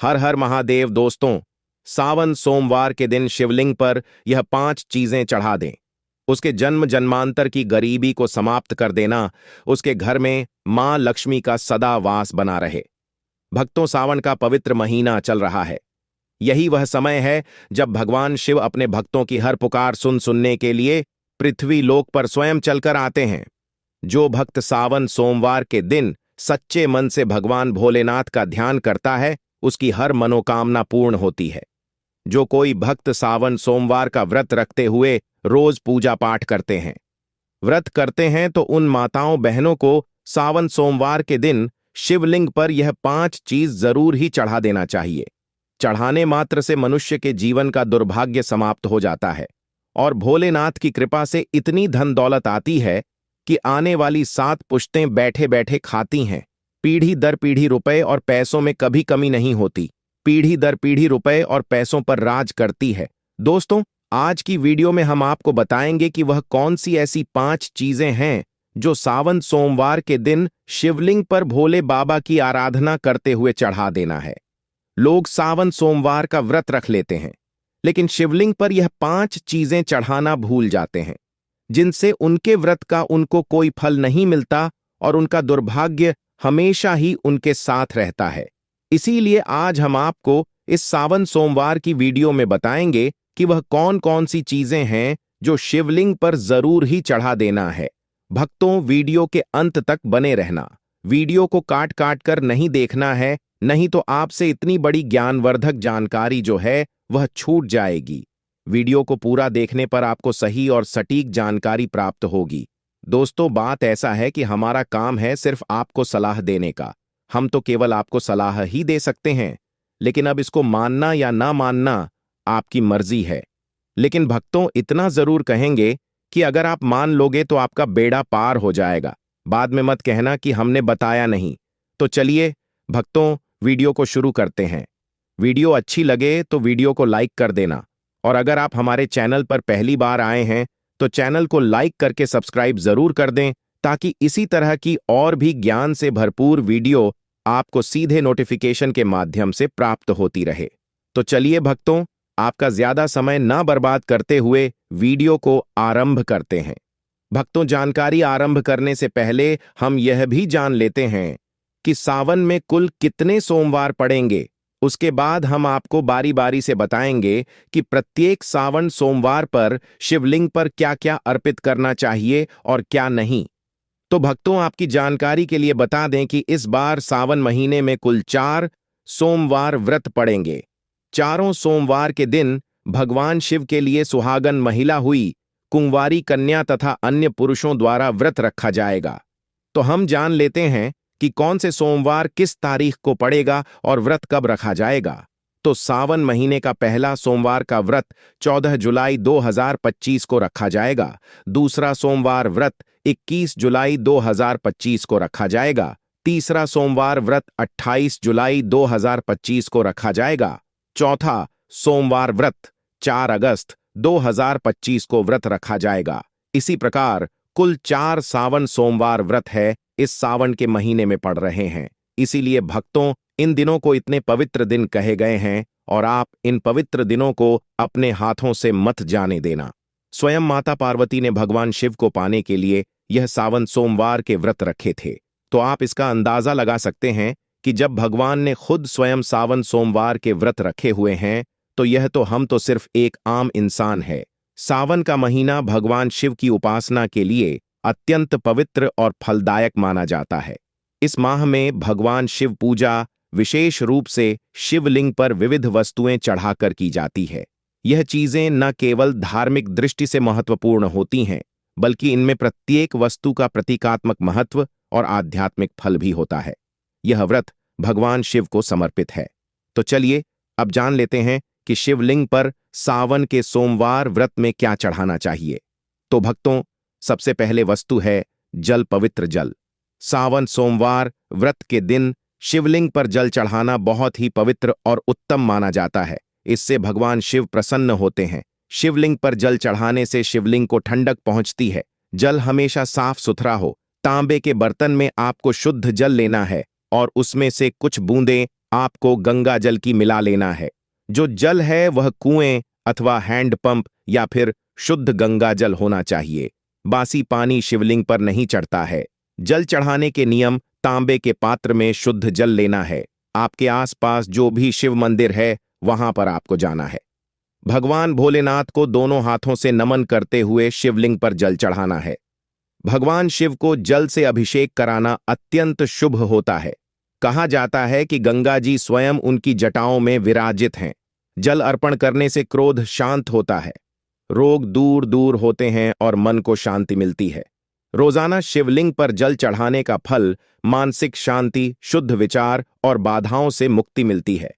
हर हर महादेव दोस्तों। सावन सोमवार के दिन शिवलिंग पर यह 5 चीजें चढ़ा दें। उसके जन्म जन्मांतर की गरीबी को समाप्त कर देना, उसके घर में मां लक्ष्मी का सदा वास बना रहे। भक्तों, सावन का पवित्र महीना चल रहा है। यही वह समय है जब भगवान शिव अपने भक्तों की हर पुकार सुनने के लिए पृथ्वी लोक पर स्वयं चलकर आते हैं। जो भक्त सावन सोमवार के दिन सच्चे मन से भगवान भोलेनाथ का ध्यान करता है, उसकी हर मनोकामना पूर्ण होती है। जो कोई भक्त सावन सोमवार का व्रत रखते हुए रोज पूजा पाठ करते हैं, व्रत करते हैं, तो उन माताओं बहनों को सावन सोमवार के दिन शिवलिंग पर यह 5 चीज जरूर ही चढ़ा देना चाहिए। चढ़ाने मात्र से मनुष्य के जीवन का दुर्भाग्य समाप्त हो जाता है और भोलेनाथ की कृपा से इतनी धन दौलत आती है कि आने वाली 7 पुश्तें बैठे बैठे खाती हैं। पीढ़ी दर पीढ़ी रुपए और पैसों में कभी कमी नहीं होती। पीढ़ी दर पीढ़ी रुपए और पैसों पर राज करती है। दोस्तों, आज की वीडियो में हम आपको बताएंगे कि वह कौन सी ऐसी 5 चीजें हैं जो सावन सोमवार के दिन शिवलिंग पर भोले बाबा की आराधना करते हुए चढ़ा देना है। लोग सावन सोमवार का व्रत रख लेते हैं, लेकिन शिवलिंग पर यह 5 चीजें चढ़ाना भूल जाते हैं, जिनसे उनके व्रत का उनको कोई फल नहीं मिलता और उनका दुर्भाग्य हमेशा ही उनके साथ रहता है। इसीलिए आज हम आपको इस सावन सोमवार की वीडियो में बताएंगे कि वह कौन कौन सी चीजें हैं जो शिवलिंग पर जरूर ही चढ़ा देना है। भक्तों, वीडियो के अंत तक बने रहना। वीडियो को काट काट कर नहीं देखना है, नहीं तो आपसे इतनी बड़ी ज्ञानवर्धक जानकारी जो है वह छूट जाएगी। वीडियो को पूरा देखने पर आपको सही और सटीक जानकारी प्राप्त होगी। दोस्तों, बात ऐसा है कि हमारा काम है सिर्फ आपको सलाह देने का। हम तो केवल आपको सलाह ही दे सकते हैं, लेकिन अब इसको मानना या ना मानना आपकी मर्जी है। लेकिन भक्तों, इतना जरूर कहेंगे कि अगर आप मान लोगे तो आपका बेड़ा पार हो जाएगा। बाद में मत कहना कि हमने बताया नहीं। तो चलिए भक्तों, वीडियो को शुरू करते हैं। वीडियो अच्छी लगे तो वीडियो को लाइक कर देना, और अगर आप हमारे चैनल पर पहली बार आए हैं तो चैनल को लाइक करके सब्सक्राइब जरूर कर दें, ताकि इसी तरह की और भी ज्ञान से भरपूर वीडियो आपको सीधे नोटिफिकेशन के माध्यम से प्राप्त होती रहे। तो चलिए भक्तों, आपका ज्यादा समय ना बर्बाद करते हुए वीडियो को आरंभ करते हैं। भक्तों, जानकारी आरंभ करने से पहले हम यह भी जान लेते हैं कि सावन में कुल कितने सोमवार पड़ेंगे। उसके बाद हम आपको बारी बारी से बताएंगे कि प्रत्येक सावन सोमवार पर शिवलिंग पर क्या क्या अर्पित करना चाहिए और क्या नहीं। तो भक्तों, आपकी जानकारी के लिए बता दें कि इस बार सावन महीने में कुल 4 सोमवार व्रत पड़ेंगे। चारों सोमवार के दिन भगवान शिव के लिए सुहागन महिला हुई, कुंवारी कन्या तथा अन्य पुरुषों द्वारा व्रत रखा जाएगा। तो हम जान लेते हैं कि कौन से सोमवार किस तारीख को पड़ेगा और व्रत कब रखा जाएगा। तो सावन महीने का पहला सोमवार का व्रत 14 जुलाई 2025 को रखा जाएगा। दूसरा सोमवार व्रत 21 जुलाई 2025 को रखा जाएगा। तीसरा सोमवार व्रत 28 जुलाई 2025 को रखा जाएगा। चौथा सोमवार व्रत 4 अगस्त 2025 को व्रत रखा जाएगा। इसी प्रकार कुल 4 सावन सोमवार व्रत है इस सावन के महीने में पड़ रहे हैं। इसीलिए भक्तों, इन दिनों को इतने पवित्र दिन कहे गए हैं और आप इन पवित्र दिनों को अपने हाथों से मत जाने देना। स्वयं माता पार्वती ने भगवान शिव को पाने के लिए यह सावन सोमवार के व्रत रखे थे। तो आप इसका अंदाजा लगा सकते हैं कि जब भगवान ने खुद स्वयं सावन सोमवार के व्रत रखे हुए हैं, तो यह तो हम तो सिर्फ एक आम इंसान है। सावन का महीना भगवान शिव की उपासना के लिए अत्यंत पवित्र और फलदायक माना जाता है। इस माह में भगवान शिव पूजा विशेष रूप से शिवलिंग पर विविध वस्तुएं चढ़ाकर की जाती है। यह चीजें न केवल धार्मिक दृष्टि से महत्वपूर्ण होती हैं, बल्कि इनमें प्रत्येक वस्तु का प्रतीकात्मक महत्व और आध्यात्मिक फल भी होता है। यह व्रत भगवान शिव को समर्पित है। तो चलिए अब जान लेते हैं कि शिवलिंग पर सावन के सोमवार व्रत में क्या चढ़ाना चाहिए। तो भक्तों, सबसे पहले वस्तु है जल, पवित्र जल। सावन सोमवार व्रत के दिन शिवलिंग पर जल चढ़ाना बहुत ही पवित्र और उत्तम माना जाता है। इससे भगवान शिव प्रसन्न होते हैं। शिवलिंग पर जल चढ़ाने से शिवलिंग को ठंडक पहुंचती है। जल हमेशा साफ सुथरा हो। तांबे के बर्तन में आपको शुद्ध जल लेना है और उसमें से कुछ बूंदें आपको गंगा जल की मिला लेना है। जो जल है वह कुएं अथवा हैंडपंप या फिर शुद्ध गंगा जल होना चाहिए। बासी पानी शिवलिंग पर नहीं चढ़ता है। जल चढ़ाने के नियम: तांबे के पात्र में शुद्ध जल लेना है। आपके आसपास जो भी शिव मंदिर है वहां पर आपको जाना है। भगवान भोलेनाथ को दोनों हाथों से नमन करते हुए शिवलिंग पर जल चढ़ाना है। भगवान शिव को जल से अभिषेक कराना अत्यंत शुभ होता है। कहा जाता है कि गंगा जी स्वयं उनकी जटाओं में विराजित हैं। जल अर्पण करने से क्रोध शांत होता है, रोग दूर दूर होते हैं और मन को शांति मिलती है। रोजाना शिवलिंग पर जल चढ़ाने का फल मानसिक शांति, शुद्ध विचार और बाधाओं से मुक्ति मिलती है।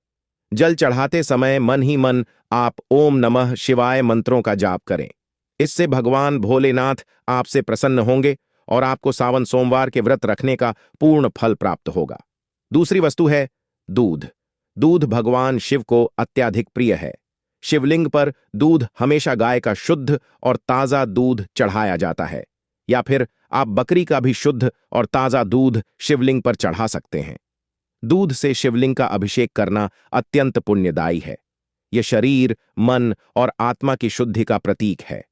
जल चढ़ाते समय मन ही मन आप ओम नमः शिवाय मंत्रों का जाप करें। इससे भगवान भोलेनाथ आपसे प्रसन्न होंगे और आपको सावन सोमवार के व्रत रखने का पूर्ण फल प्राप्त होगा। दूसरी वस्तु है दूध। दूध भगवान शिव को अत्यधिक प्रिय है। शिवलिंग पर दूध हमेशा गाय का शुद्ध और ताजा दूध चढ़ाया जाता है, या फिर आप बकरी का भी शुद्ध और ताजा दूध शिवलिंग पर चढ़ा सकते हैं। दूध से शिवलिंग का अभिषेक करना अत्यंत पुण्यदायी है। यह शरीर, मन और आत्मा की शुद्धि का प्रतीक है।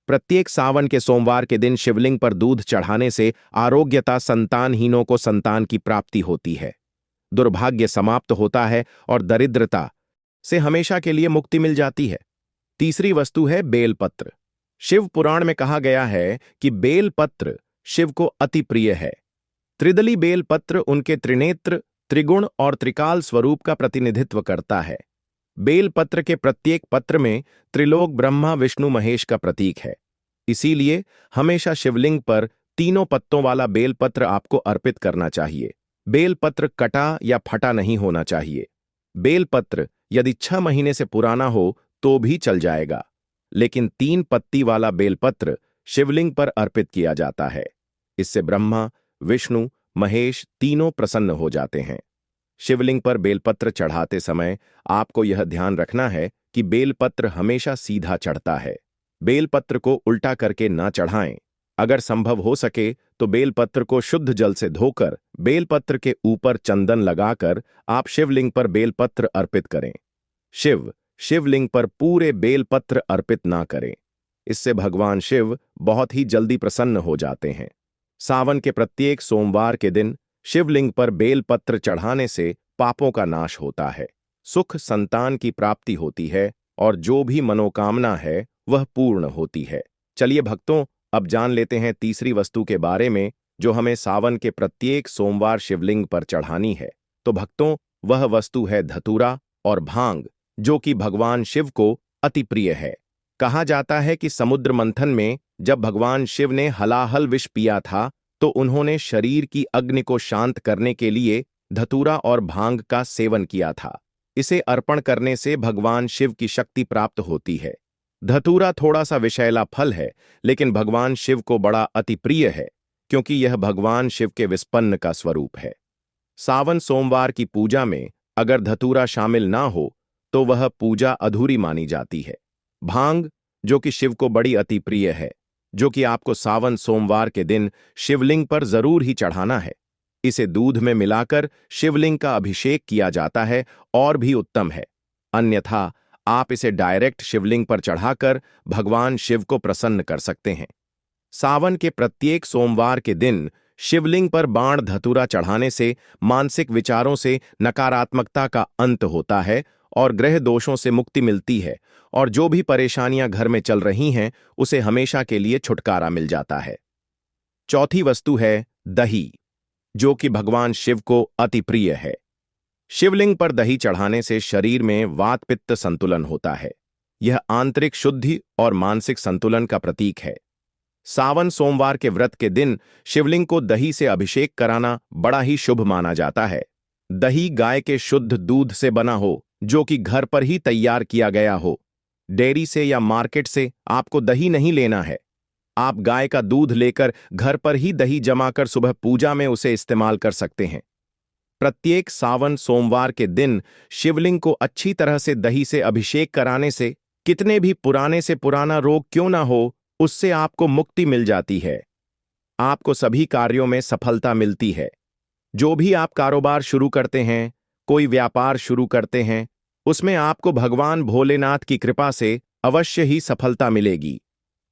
प्रत्येक सावन के सोमवार के दिन शिवलिंग पर दूध चढ़ाने से आरोग्यता, संतानहीनों को संतान की प्राप्ति होती है, दुर्भाग्य समाप्त होता है और दरिद्रता से हमेशा के लिए मुक्ति मिल जाती है। तीसरी वस्तु है बेलपत्र। शिव पुराण में कहा गया है कि बेलपत्र शिव को अति प्रिय है। त्रिदली बेलपत्र उनके त्रिनेत्र, त्रिगुण और त्रिकाल स्वरूप का प्रतिनिधित्व करता है। बेलपत्र के प्रत्येक पत्र में त्रिलोक ब्रह्मा, विष्णु, महेश का प्रतीक है। इसीलिए हमेशा शिवलिंग पर तीनों पत्तों वाला बेलपत्र आपको अर्पित करना चाहिए। बेलपत्र कटा या फटा नहीं होना चाहिए। बेलपत्र यदि 6 महीने से पुराना हो तो भी चल जाएगा, लेकिन 3 पत्ती वाला बेलपत्र शिवलिंग पर अर्पित किया जाता है। इससे ब्रह्मा, विष्णु, महेश तीनों प्रसन्न हो जाते हैं। शिवलिंग पर बेलपत्र चढ़ाते समय आपको यह ध्यान रखना है कि बेलपत्र हमेशा सीधा चढ़ता है। बेलपत्र को उल्टा करके ना चढ़ाएं। अगर संभव हो सके तो बेलपत्र को शुद्ध जल से धोकर बेलपत्र के ऊपर चंदन लगाकर आप शिवलिंग पर बेलपत्र अर्पित करें। शिवलिंग पर पूरे बेलपत्र अर्पित ना करें। इससे भगवान शिव बहुत ही जल्दी प्रसन्न हो जाते हैं। सावन के प्रत्येक सोमवार के दिन शिवलिंग पर बेलपत्र चढ़ाने से पापों का नाश होता है, सुख, संतान की प्राप्ति होती है और जो भी मनोकामना है वह पूर्ण होती है। चलिए भक्तों, अब जान लेते हैं तीसरी वस्तु के बारे में जो हमें सावन के प्रत्येक सोमवार शिवलिंग पर चढ़ानी है। तो भक्तों, वह वस्तु है धतूरा और भांग, जो कि भगवान शिव को अति प्रिय है। कहा जाता है कि समुद्र मंथन में जब भगवान शिव ने हलाहल विष पिया था तो उन्होंने शरीर की अग्नि को शांत करने के लिए धतूरा और भांग का सेवन किया था। इसे अर्पण करने से भगवान शिव की शक्ति प्राप्त होती है। धतूरा थोड़ा सा विषैला फल है, लेकिन भगवान शिव को बड़ा अति प्रिय है क्योंकि यह भगवान शिव के विस्पन्न का स्वरूप है। सावन सोमवार की पूजा में अगर धतूरा शामिल ना हो तो वह पूजा अधूरी मानी जाती है। भांग, जो कि शिव को बड़ी अति प्रिय है, जो कि आपको सावन सोमवार के दिन शिवलिंग पर जरूर ही चढ़ाना है। इसे दूध में मिलाकर शिवलिंग का अभिषेक किया जाता है और भी उत्तम है। अन्यथा आप इसे डायरेक्ट शिवलिंग पर चढ़ाकर भगवान शिव को प्रसन्न कर सकते हैं। सावन के प्रत्येक सोमवार के दिन शिवलिंग पर बाण धतूरा चढ़ाने से मानसिक विचारों से नकारात्मकता का अंत होता है और ग्रह दोषों से मुक्ति मिलती है, और जो भी परेशानियां घर में चल रही हैं उसे हमेशा के लिए छुटकारा मिल जाता है। चौथी वस्तु है दही, जो कि भगवान शिव को अति प्रिय है। शिवलिंग पर दही चढ़ाने से शरीर में वात पित्त संतुलन होता है। यह आंतरिक शुद्धि और मानसिक संतुलन का प्रतीक है। सावन सोमवार के व्रत के दिन शिवलिंग को दही से अभिषेक कराना बड़ा ही शुभ माना जाता है। दही गाय के शुद्ध दूध से बना हो, जो कि घर पर ही तैयार किया गया हो। डेयरी से या मार्केट से आपको दही नहीं लेना है। आप गाय का दूध लेकर घर पर ही दही जमाकर सुबह पूजा में उसे इस्तेमाल कर सकते हैं। प्रत्येक सावन सोमवार के दिन शिवलिंग को अच्छी तरह से दही से अभिषेक कराने से कितने भी पुराने से पुराना रोग क्यों ना हो, उससे आपको मुक्ति मिल जाती है। आपको सभी कार्यों में सफलता मिलती है। जो भी आप कारोबार शुरू करते हैं, कोई व्यापार शुरू करते हैं, उसमें आपको भगवान भोलेनाथ की कृपा से अवश्य ही सफलता मिलेगी।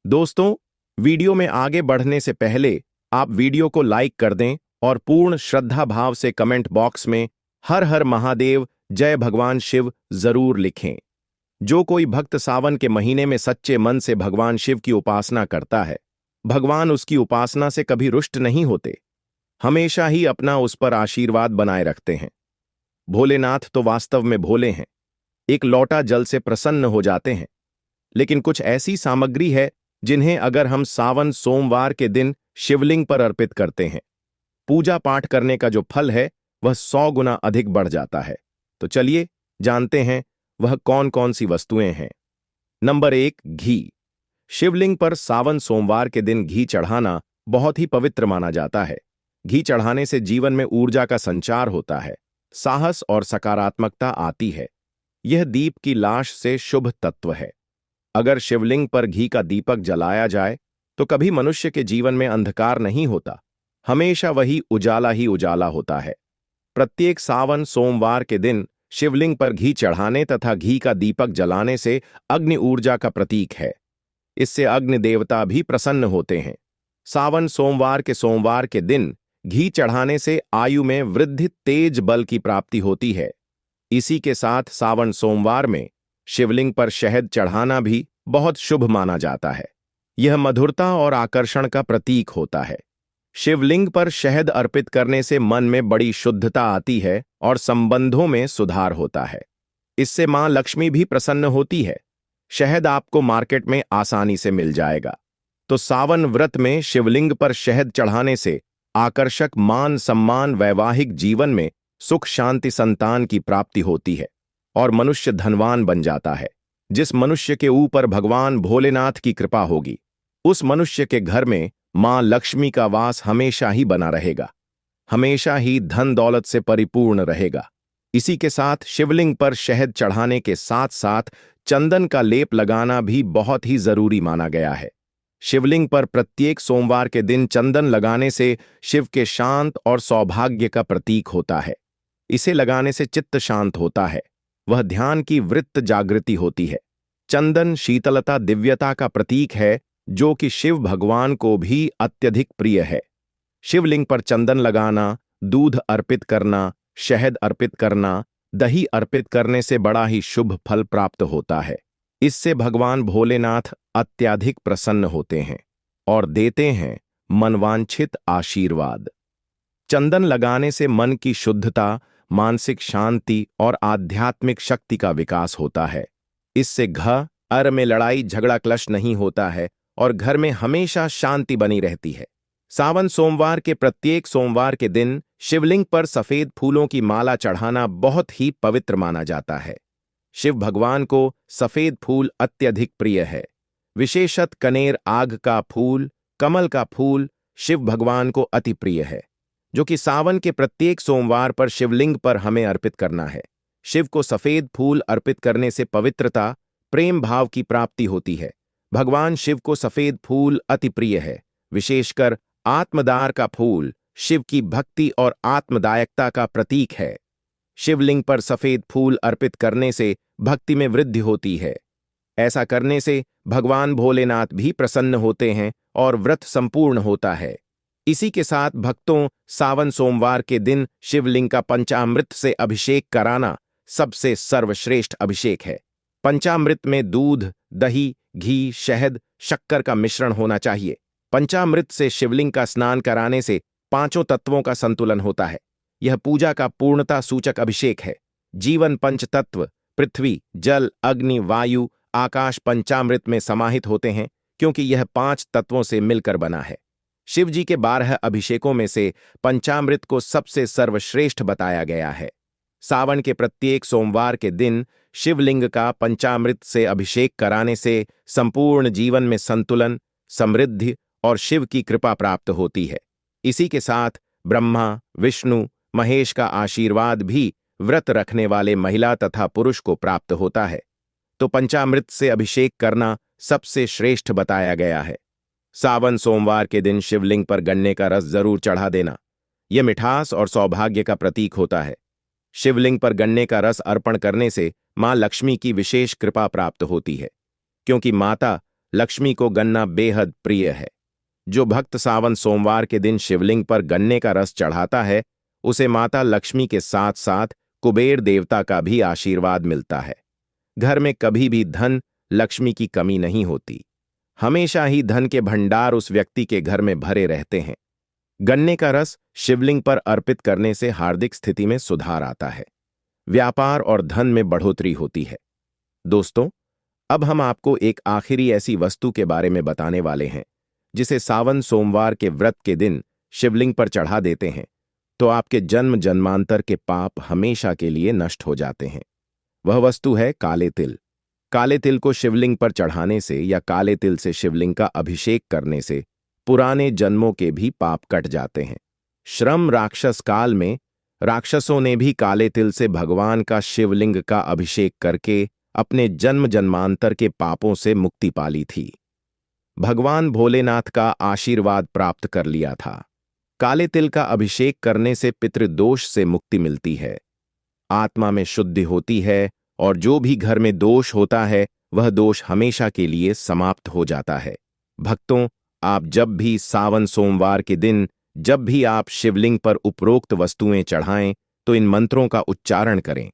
दोस्तों, वीडियो में आगे बढ़ने से पहले आप वीडियो को लाइक कर दें और पूर्ण श्रद्धा भाव से कमेंट बॉक्स में हर हर महादेव, जय भगवान शिव जरूर लिखें। जो कोई भक्त सावन के महीने में सच्चे मन से भगवान शिव की उपासना करता है, भगवान उसकी उपासना से कभी रुष्ट नहीं होते, हमेशा ही अपना उस पर आशीर्वाद बनाए रखते हैं। भोलेनाथ तो वास्तव में भोले हैं, एक लौटा जल से प्रसन्न हो जाते हैं। लेकिन कुछ ऐसी सामग्री है जिन्हें अगर हम सावन सोमवार के दिन शिवलिंग पर अर्पित करते हैं, पूजा पाठ करने का जो फल है वह 100 गुना अधिक बढ़ जाता है। तो चलिए जानते हैं वह कौन कौन सी वस्तुएं हैं। नंबर 1, घी। शिवलिंग पर सावन सोमवार के दिन घी चढ़ाना बहुत ही पवित्र माना जाता है। घी चढ़ाने से जीवन में ऊर्जा का संचार होता है, साहस और सकारात्मकता आती है। यह दीप की लाश से शुभ तत्व है। अगर शिवलिंग पर घी का दीपक जलाया जाए तो कभी मनुष्य के जीवन में अंधकार नहीं होता, हमेशा वही उजाला ही उजाला होता है। प्रत्येक सावन सोमवार के दिन शिवलिंग पर घी चढ़ाने तथा घी का दीपक जलाने से अग्नि ऊर्जा का प्रतीक है। इससे अग्नि देवता भी प्रसन्न होते हैं। सावन सोमवार के दिन घी चढ़ाने से आयु में वृद्धि, तेज बल की प्राप्ति होती है। इसी के साथ सावन सोमवार में शिवलिंग पर शहद चढ़ाना भी बहुत शुभ माना जाता है। यह मधुरता और आकर्षण का प्रतीक होता है। शिवलिंग पर शहद अर्पित करने से मन में बड़ी शुद्धता आती है और संबंधों में सुधार होता है। इससे मां लक्ष्मी भी प्रसन्न होती है। शहद आपको मार्केट में आसानी से मिल जाएगा। तो सावन व्रत में शिवलिंग पर शहद चढ़ाने से आकर्षक मान सम्मान, वैवाहिक जीवन में सुख शांति, संतान की प्राप्ति होती है और मनुष्य धनवान बन जाता है। जिस मनुष्य के ऊपर भगवान भोलेनाथ की कृपा होगी, उस मनुष्य के घर में मां लक्ष्मी का वास हमेशा ही बना रहेगा, हमेशा ही धन दौलत से परिपूर्ण रहेगा। इसी के साथ शिवलिंग पर शहद चढ़ाने के साथ साथ चंदन का लेप लगाना भी बहुत ही जरूरी माना गया है। शिवलिंग पर प्रत्येक सोमवार के दिन चंदन लगाने से शिव के शांत और सौभाग्य का प्रतीक होता है। इसे लगाने से चित्त शांत होता है, वह ध्यान की वृत्त जागृति होती है। चंदन शीतलता, दिव्यता का प्रतीक है, जो कि शिव भगवान को भी अत्यधिक प्रिय है। शिवलिंग पर चंदन लगाना, दूध अर्पित करना, शहद अर्पित करना, दही अर्पित करने से बड़ा ही शुभ फल प्राप्त होता है। इससे भगवान भोलेनाथ अत्यधिक प्रसन्न होते हैं और देते हैं मनवांछित आशीर्वाद। चंदन लगाने से मन की शुद्धता, मानसिक शांति और आध्यात्मिक शक्ति का विकास होता है। इससे घर में लड़ाई झगड़ा क्लेश नहीं होता है और घर में हमेशा शांति बनी रहती है। सावन सोमवार के प्रत्येक सोमवार के दिन शिवलिंग पर सफेद फूलों की माला चढ़ाना बहुत ही पवित्र माना जाता है। शिव भगवान को सफेद फूल अत्यधिक प्रिय है। विशेषत कनेर आग का फूल, कमल का फूल शिव भगवान को अति प्रिय है, जो कि सावन के प्रत्येक सोमवार पर शिवलिंग पर हमें अर्पित करना है। शिव को सफेद फूल अर्पित करने से पवित्रता, प्रेम भाव की प्राप्ति होती है। भगवान शिव को सफेद फूल अति प्रिय है। विशेषकर आत्मदार का फूल शिव की भक्ति और आत्मदायकता का प्रतीक है। शिवलिंग पर सफेद फूल अर्पित करने से भक्ति में वृद्धि होती है। ऐसा करने से भगवान भोलेनाथ भी प्रसन्न होते हैं और व्रत संपूर्ण होता है। इसी के साथ भक्तों, सावन सोमवार के दिन शिवलिंग का पंचामृत से अभिषेक कराना सबसे सर्वश्रेष्ठ अभिषेक है। पंचामृत में दूध, दही, घी, शहद, शक्कर का मिश्रण होना चाहिए। पंचामृत से शिवलिंग का स्नान कराने से पांचों तत्वों का संतुलन होता है। यह पूजा का पूर्णता सूचक अभिषेक है। जीवन पंचतत्व पृथ्वी, जल, अग्नि, वायु, आकाश पंचामृत में समाहित होते हैं, क्योंकि यह 5 तत्वों से मिलकर बना है। शिव जी के 12 अभिषेकों में से पंचामृत को सबसे सर्वश्रेष्ठ बताया गया है। सावन के प्रत्येक सोमवार के दिन शिवलिंग का पंचामृत से अभिषेक कराने से संपूर्ण जीवन में संतुलन, समृद्धि और शिव की कृपा प्राप्त होती है। इसी के साथ ब्रह्मा, विष्णु, महेश का आशीर्वाद भी व्रत रखने वाले महिला तथा पुरुष को प्राप्त होता है। तो पंचामृत से अभिषेक करना सबसे श्रेष्ठ बताया गया है। सावन सोमवार के दिन शिवलिंग पर गन्ने का रस जरूर चढ़ा देना। यह मिठास और सौभाग्य का प्रतीक होता है। शिवलिंग पर गन्ने का रस अर्पण करने से मां लक्ष्मी की विशेष कृपा प्राप्त होती है, क्योंकि माता लक्ष्मी को गन्ना बेहद प्रिय है। जो भक्त सावन सोमवार के दिन शिवलिंग पर गन्ने का रस चढ़ाता है, उसे माता लक्ष्मी के साथ साथ कुबेर देवता का भी आशीर्वाद मिलता है। घर में कभी भी धन लक्ष्मी की कमी नहीं होती। हमेशा ही धन के भंडार उस व्यक्ति के घर में भरे रहते हैं। गन्ने का रस शिवलिंग पर अर्पित करने से हार्दिक स्थिति में सुधार आता है, व्यापार और धन में बढ़ोतरी होती है। दोस्तों, अब हम आपको एक आखिरी ऐसी वस्तु के बारे में बताने वाले हैं जिसे सावन सोमवार के व्रत के दिन शिवलिंग पर चढ़ा देते हैं तो आपके जन्म जन्मांतर के पाप हमेशा के लिए नष्ट हो जाते हैं। वह वस्तु है काले तिल। काले तिल को शिवलिंग पर चढ़ाने से या काले तिल से शिवलिंग का अभिषेक करने से पुराने जन्मों के भी पाप कट जाते हैं। श्रम राक्षस काल में राक्षसों ने भी काले तिल से भगवान का शिवलिंग का अभिषेक करके अपने जन्म जन्मांतर के पापों से मुक्ति पाली थी। भगवान भोलेनाथ का आशीर्वाद प्राप्त कर लिया था। काले तिल का अभिषेक करने से पितृदोष से मुक्ति मिलती है, आत्मा में शुद्धि होती है और जो भी घर में दोष होता है वह दोष हमेशा के लिए समाप्त हो जाता है। भक्तों, आप जब भी सावन सोमवार के दिन जब भी आप शिवलिंग पर उपरोक्त वस्तुएं चढ़ाएं तो इन मंत्रों का उच्चारण करें।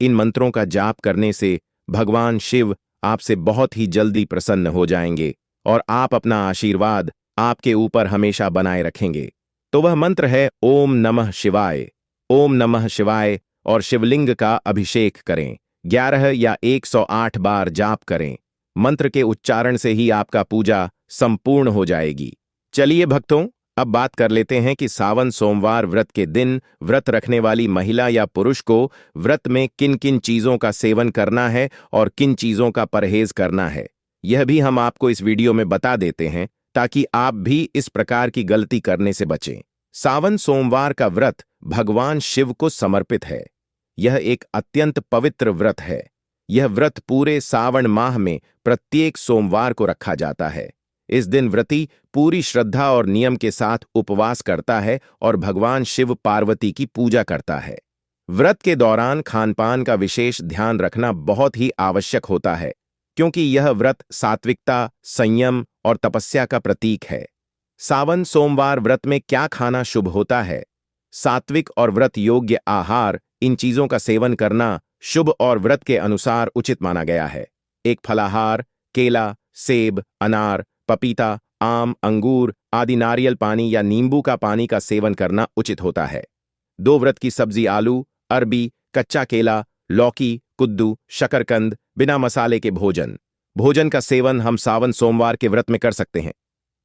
इन मंत्रों का जाप करने से भगवान शिव आपसे बहुत ही जल्दी प्रसन्न हो जाएंगे और आप अपना आशीर्वाद आपके ऊपर हमेशा बनाए रखेंगे। तो वह मंत्र है ओम नमः शिवाय। ओम नमः शिवाय और शिवलिंग का अभिषेक करें। 11 या 108 बार जाप करें। मंत्र के उच्चारण से ही आपका पूजा संपूर्ण हो जाएगी। चलिए भक्तों, अब बात कर लेते हैं कि सावन सोमवार व्रत के दिन व्रत रखने वाली महिला या पुरुष को व्रत में किन किन चीजों का सेवन करना है और किन चीजों का परहेज करना है। यह भी हम आपको इस वीडियो में बता देते हैं ताकि आप भी इस प्रकार की गलती करने से बचें। सावन सोमवार का व्रत भगवान शिव को समर्पित है। यह एक अत्यंत पवित्र व्रत है। यह व्रत पूरे सावन माह में प्रत्येक सोमवार को रखा जाता है। इस दिन व्रती पूरी श्रद्धा और नियम के साथ उपवास करता है और भगवान शिव पार्वती की पूजा करता है। व्रत के दौरान खानपान का विशेष ध्यान रखना बहुत ही आवश्यक होता है, क्योंकि यह व्रत सात्विकता, संयम और तपस्या का प्रतीक है। सावन सोमवार व्रत में क्या खाना शुभ होता है? सात्विक और व्रत योग्य आहार, इन चीजों का सेवन करना शुभ और व्रत के अनुसार उचित माना गया है। एक फलाहार, केला, सेब, अनार, पपीता, आम, अंगूर आदि नारियल पानी या नींबू का पानी का सेवन करना उचित होता है। 2 व्रत की सब्जी आलू, अरबी, कच्चा केला, लौकी, कुद्दू, शकरकंद, बिना मसाले के भोजन का सेवन हम सावन सोमवार के व्रत में कर सकते हैं।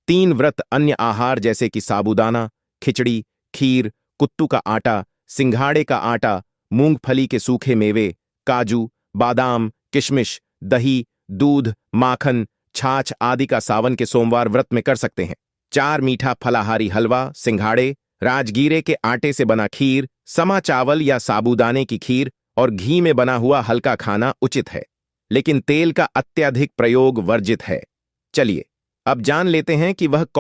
3 व्रत अन्य आहार जैसे कि साबूदाना, खिचड़ी, खीर, कुत्तू का आटा, सिंघाड़े का आटा, मूंगफली के सूखे मेवे, काजू, बादाम, किशमिश, दही, दूध, माखन, छाछ आदि का सावन के सोमवार व्रत में कर सकते हैं। 4 मीठा फलाहारी हलवा, सिंघाड़े, राजगीरे के आटे से बना खीर, समा चावल या साबूदाने की खीर और घी में बना हुआ हल्का खाना उचित है, लेकिन तेल का अत्यधिक प्रयोग वर्जित है। चलिए अब जान लेते हैं कि वह